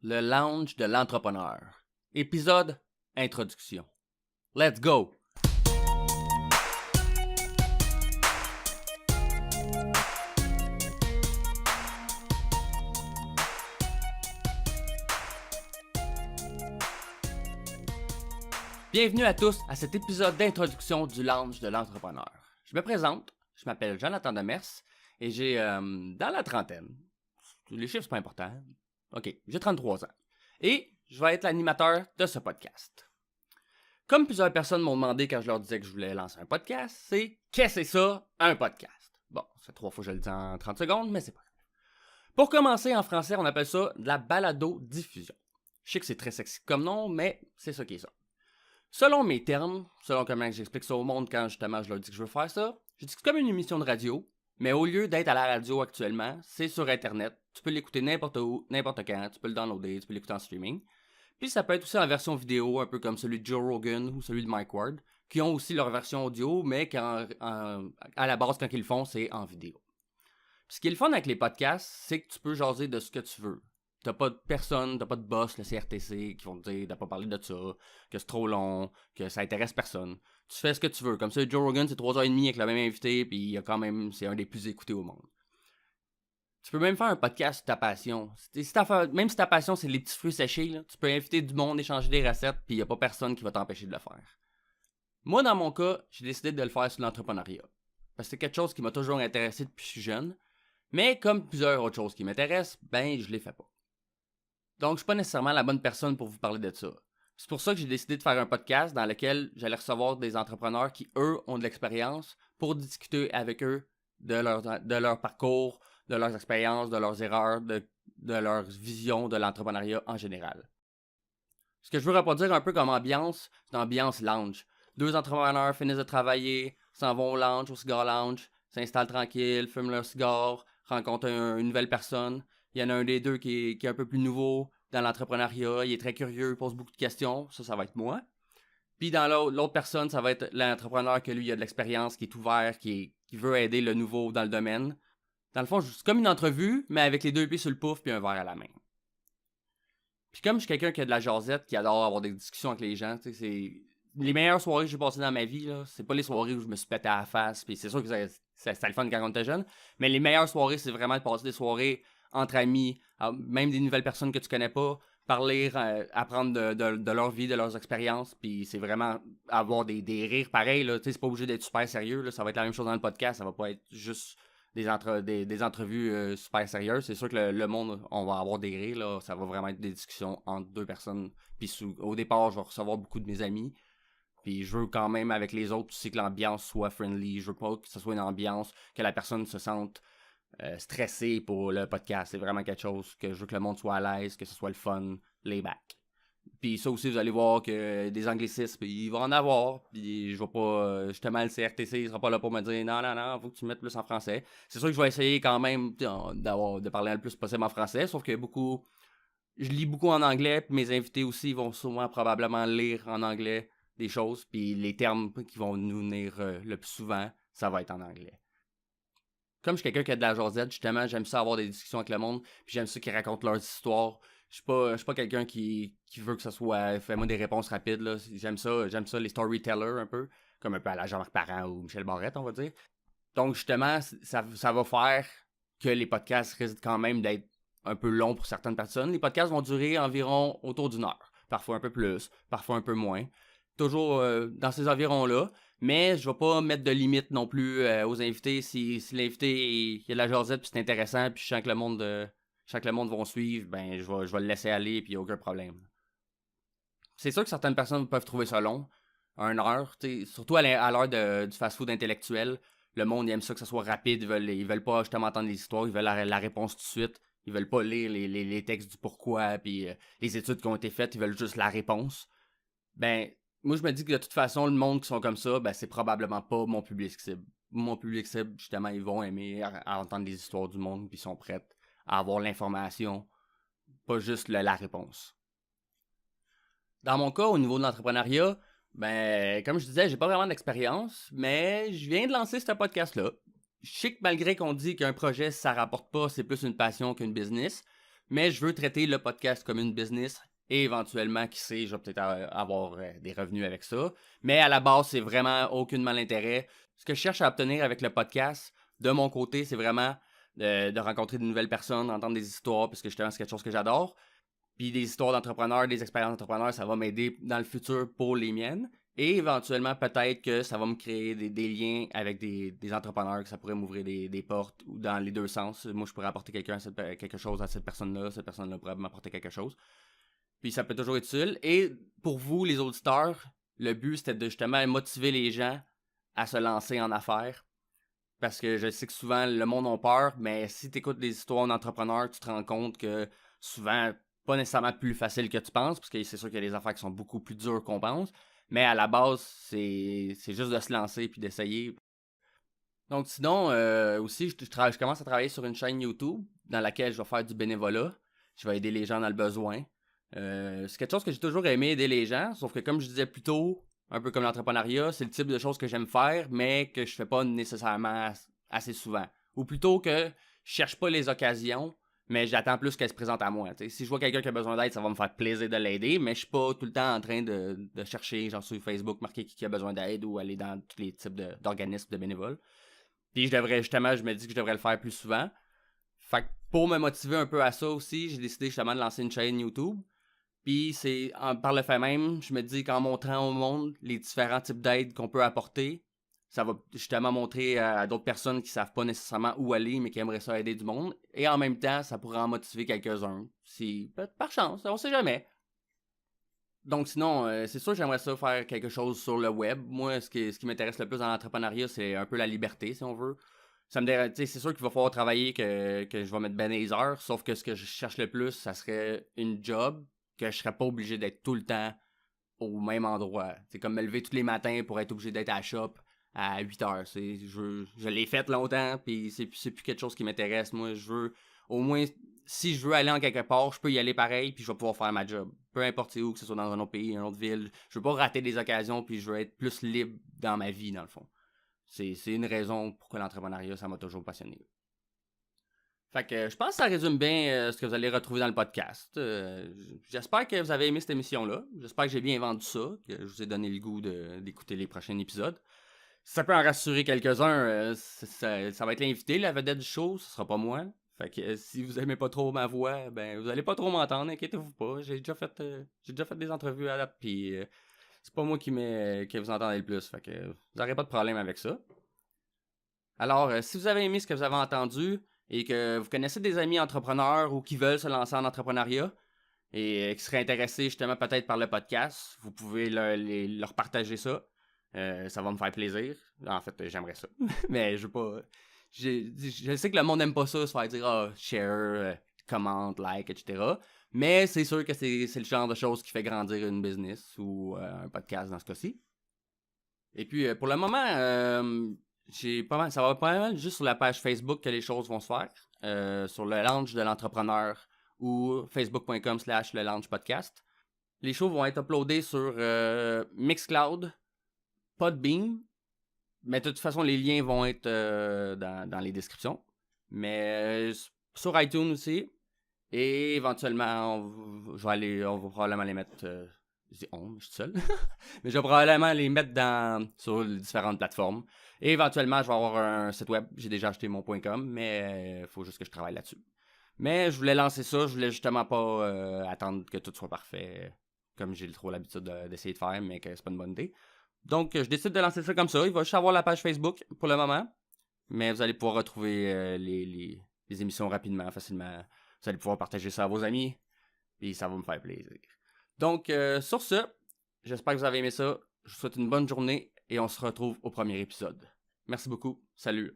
le lounge de l'entrepreneur. Épisode Introduction. Let's go! Bienvenue à tous à cet épisode d'introduction du lounge de l'entrepreneur. Je me présente, je m'appelle Jonathan Demers et j'ai dans la trentaine. Les chiffres, c'est pas important. OK, j'ai 33 ans. Et je vais être l'animateur de ce podcast. Comme plusieurs personnes m'ont demandé quand je leur disais que je voulais lancer un podcast, c'est « Qu'est-ce que c'est ça, un podcast? » Bon, c'est 3 fois que je le dis en 30 secondes, mais c'est pas grave. Pour commencer, en français, on appelle ça de la balado-diffusion. Je sais que c'est très sexy comme nom, mais c'est ça qui est ça. Selon mes termes, selon comment j'explique ça au monde quand justement je leur dis que je veux faire ça, je dis que c'est comme une émission de radio, mais au lieu d'être à la radio actuellement, c'est sur Internet. Tu peux l'écouter n'importe où, n'importe quand, tu peux le downloader, tu peux l'écouter en streaming. Puis ça peut être aussi en version vidéo, un peu comme celui de Joe Rogan ou celui de Mike Ward, qui ont aussi leur version audio, mais à la base, quand ils le font, c'est en vidéo. Puis ce qui est le fun avec les podcasts, c'est que tu peux jaser de ce que tu veux. T'as pas de personne, t'as pas de boss, le CRTC, qui vont te dire de pas parler de ça, que c'est trop long, que ça intéresse personne. Tu fais ce que tu veux. Comme ça, Joe Rogan, c'est 3h30 avec le même invité, puis il y a quand même, c'est un des plus écoutés au monde. Tu peux même faire un podcast sur ta passion. Même si ta passion, c'est les petits fruits séchés, là, tu peux inviter du monde, échanger des recettes, puis il n'y a pas personne qui va t'empêcher de le faire. Moi, dans mon cas, j'ai décidé de le faire sur l'entrepreneuriat. Parce que c'est quelque chose qui m'a toujours intéressé depuis que je suis jeune. Mais comme plusieurs autres choses qui m'intéressent, ben, je les fais pas. Donc, je suis pas nécessairement la bonne personne pour vous parler de ça. C'est pour ça que j'ai décidé de faire un podcast dans lequel j'allais recevoir des entrepreneurs qui, eux, ont de l'expérience pour discuter avec eux de leur parcours, de leurs expériences, de leurs erreurs, de leur vision de l'entrepreneuriat en général. Ce que je veux reproduire un peu comme ambiance, c'est une ambiance lounge. 2 entrepreneurs finissent de travailler, s'en vont au lounge, au cigar lounge, s'installent tranquille, fument leur cigare, rencontrent une nouvelle personne. Il y en a un des deux qui est un peu plus nouveau dans l'entrepreneuriat, il est très curieux, il pose beaucoup de questions, ça va être moi. Puis dans l'autre personne, ça va être l'entrepreneur que lui, il a de l'expérience, qui est ouvert, qui veut aider le nouveau dans le domaine. Dans le fond, c'est comme une entrevue, mais avec les 2 pieds sur le pouf puis un verre à la main. Puis comme je suis quelqu'un qui a de la jasette, qui adore avoir des discussions avec les gens, tu sais, c'est les meilleures soirées que j'ai passées dans ma vie, là, c'est pas les soirées où je me suis pété à la face, puis c'est sûr que c'était le fun quand on était jeune, mais les meilleures soirées, c'est vraiment de passer des soirées entre amis, même des nouvelles personnes que tu connais pas, parler, apprendre de leur vie, de leurs expériences, puis c'est vraiment avoir des rires pareils, là, tu sais, c'est pas obligé d'être super sérieux, là, ça va être la même chose dans le podcast, ça va pas être juste des entrevues super sérieuses. C'est sûr que le monde, on va avoir des rires, là, ça va vraiment être des discussions entre 2 personnes, puis au départ, je vais recevoir beaucoup de mes amis, puis je veux quand même avec les autres, tu sais, que l'ambiance soit friendly, je veux pas que ce soit une ambiance, que la personne se sente stressé pour le podcast. C'est vraiment quelque chose que je veux que le monde soit à l'aise, que ce soit le fun, lay back. Puis ça aussi, vous allez voir que des anglicismes, il va en avoir. Puis je vais pas, justement, le CRTC, il sera pas là pour me dire non, faut que tu mettes plus en français. C'est sûr que je vais essayer quand même de parler le plus possible en français, sauf que je lis beaucoup en anglais, puis mes invités aussi vont sûrement probablement lire en anglais des choses, puis les termes qui vont nous venir le plus souvent, ça va être en anglais. Comme je suis quelqu'un qui a de la jasette, justement, j'aime ça avoir des discussions avec le monde, puis j'aime ça qu'ils racontent leurs histoires. Je suis pas quelqu'un qui veut que ça soit fais-moi des réponses rapides, là. J'aime ça les storytellers un peu, comme un peu à la Jean-Marc Parent ou Michel Barrette, on va dire. Donc justement, ça va faire que les podcasts risquent quand même d'être un peu longs pour certaines personnes. Les podcasts vont durer environ autour d'1 heure, parfois un peu plus, parfois un peu moins. Toujours dans ces environs-là. Mais je vais pas mettre de limite non plus aux invités. Si l'invité il y a de la jasette puis c'est intéressant puis je sens que le monde vont suivre, ben je vais le laisser aller puis il n'y a aucun problème. C'est sûr que certaines personnes peuvent trouver ça long, 1 heure, surtout à l'heure du fast-food intellectuel. Le monde il aime ça que ça soit rapide, ils veulent pas justement entendre les histoires, ils veulent la réponse tout de suite. Ils veulent pas lire les textes du pourquoi puis les études qui ont été faites, ils veulent juste la réponse. Ben moi, je me dis que de toute façon, le monde qui sont comme ça, ben, c'est probablement pas mon public cible. Mon public cible, justement, ils vont aimer à entendre des histoires du monde, puis ils sont prêts à avoir l'information, pas juste la réponse. Dans mon cas, au niveau de l'entrepreneuriat, ben, comme je disais, j'ai pas vraiment d'expérience, mais je viens de lancer ce podcast-là. Je sais que malgré qu'on dit qu'un projet, ça rapporte pas, c'est plus une passion qu'une business, mais je veux traiter le podcast comme une business et éventuellement, qui sait, je vais peut-être avoir des revenus avec ça. Mais à la base, c'est vraiment aucunement l'intérêt. Ce que je cherche à obtenir avec le podcast, de mon côté, c'est vraiment de rencontrer de nouvelles personnes, d'entendre des histoires, parce que justement, c'est quelque chose que j'adore. Puis des histoires d'entrepreneurs, des expériences d'entrepreneurs, ça va m'aider dans le futur pour les miennes. Et éventuellement, peut-être que ça va me créer des liens avec des entrepreneurs, que ça pourrait m'ouvrir des portes ou dans les deux sens. Moi, je pourrais apporter quelque chose à cette personne-là pourrait m'apporter quelque chose. Puis ça peut toujours être utile. Et pour vous, les auditeurs, le but, c'était de justement motiver les gens à se lancer en affaires. Parce que je sais que souvent, le monde a peur, mais si tu écoutes des histoires d'entrepreneurs, tu te rends compte que souvent, pas nécessairement plus facile que tu penses, parce que c'est sûr qu'il y a des affaires qui sont beaucoup plus dures qu'on pense. Mais à la base, c'est juste de se lancer puis d'essayer. Donc sinon, aussi, je commence à travailler sur une chaîne YouTube dans laquelle je vais faire du bénévolat. Je vais aider les gens dans le besoin. C'est quelque chose que j'ai toujours aimé, aider les gens, sauf que comme je disais plus tôt, un peu comme l'entrepreneuriat, c'est le type de choses que j'aime faire, mais que je fais pas nécessairement assez souvent. Ou plutôt que je cherche pas les occasions, mais j'attends plus qu'elles se présentent à moi. T'sais. Si je vois quelqu'un qui a besoin d'aide, ça va me faire plaisir de l'aider, mais je suis pas tout le temps en train de chercher, genre sur Facebook, marquer qui a besoin d'aide ou aller dans tous les types d'organismes de bénévoles. Puis je me dis que je devrais le faire plus souvent. Fait que pour me motiver un peu à ça aussi, j'ai décidé justement de lancer une chaîne YouTube. Puis par le fait même, je me dis qu'en montrant au monde les différents types d'aides qu'on peut apporter, ça va justement montrer à d'autres personnes qui savent pas nécessairement où aller, mais qui aimeraient ça aider du monde. Et en même temps, ça pourrait en motiver quelques-uns. Par chance, on sait jamais. Donc sinon, c'est sûr que j'aimerais ça faire quelque chose sur le web. Moi, ce qui m'intéresse le plus dans l'entrepreneuriat, c'est un peu la liberté, si on veut. Ça me dérange, c'est sûr qu'il va falloir travailler, que je vais mettre ben des heures, sauf que ce que je cherche le plus, ça serait une job que je serais pas obligé d'être tout le temps au même endroit. C'est comme me lever tous les matins pour être obligé d'être à la shop à 8 heures. Je l'ai fait longtemps, puis c'est plus quelque chose qui m'intéresse. Moi, je veux au moins, si je veux aller en quelque part, je peux y aller pareil, puis je vais pouvoir faire ma job. Peu importe où, que ce soit dans un autre pays, une autre ville. Je veux pas rater des occasions, puis je veux être plus libre dans ma vie, dans le fond. C'est une raison pourquoi l'entrepreneuriat, ça m'a toujours passionné. Fait que je pense que ça résume bien ce que vous allez retrouver dans le podcast. J'espère que vous avez aimé cette émission-là. J'espère que j'ai bien vendu ça, que je vous ai donné le goût d'écouter les prochains épisodes. Si ça peut en rassurer quelques-uns, ça va être l'invité, la vedette du show, ce sera pas moi. Fait que si vous aimez pas trop ma voix, ben vous allez pas trop m'entendre, inquiétez-vous pas. J'ai déjà fait des entrevues à date, puis c'est pas moi que vous entendez le plus. Fait que vous n'aurez pas de problème avec ça. Alors, si vous avez aimé ce que vous avez entendu et que vous connaissez des amis entrepreneurs ou qui veulent se lancer en entrepreneuriat et qui seraient intéressés justement peut-être par le podcast, vous pouvez leur partager ça. Ça va me faire plaisir. En fait, j'aimerais ça. Mais je veux pas. Je sais que le monde n'aime pas ça, se faire dire share, commente, like, etc. Mais c'est sûr que c'est le genre de choses qui fait grandir une business ou un podcast dans ce cas-ci. Et puis pour le moment, ça va pas mal juste sur la page Facebook que les choses vont se faire. Sur le Lounge de l'entrepreneur ou facebook.com/le Lounge podcast. Les shows vont être uploadés sur Mixcloud, Podbean, mais de toute façon, les liens vont être dans les descriptions. Mais sur iTunes aussi. Et éventuellement, on va probablement les mettre. Je dis je suis seul. Mais je vais probablement les mettre sur les différentes plateformes. Et éventuellement, je vais avoir un site web. J'ai déjà acheté mon .com, mais il faut juste que je travaille là-dessus. Mais je voulais lancer ça. Je voulais justement pas attendre que tout soit parfait, comme j'ai trop l'habitude d'essayer de faire, mais que c'est pas une bonne idée. Donc, je décide de lancer ça comme ça. Il va juste avoir la page Facebook pour le moment. Mais vous allez pouvoir retrouver les émissions rapidement, facilement. Vous allez pouvoir partager ça à vos amis. Puis ça va me faire plaisir. Donc, sur ce, j'espère que vous avez aimé ça. Je vous souhaite une bonne journée et on se retrouve au premier épisode. Merci beaucoup. Salut.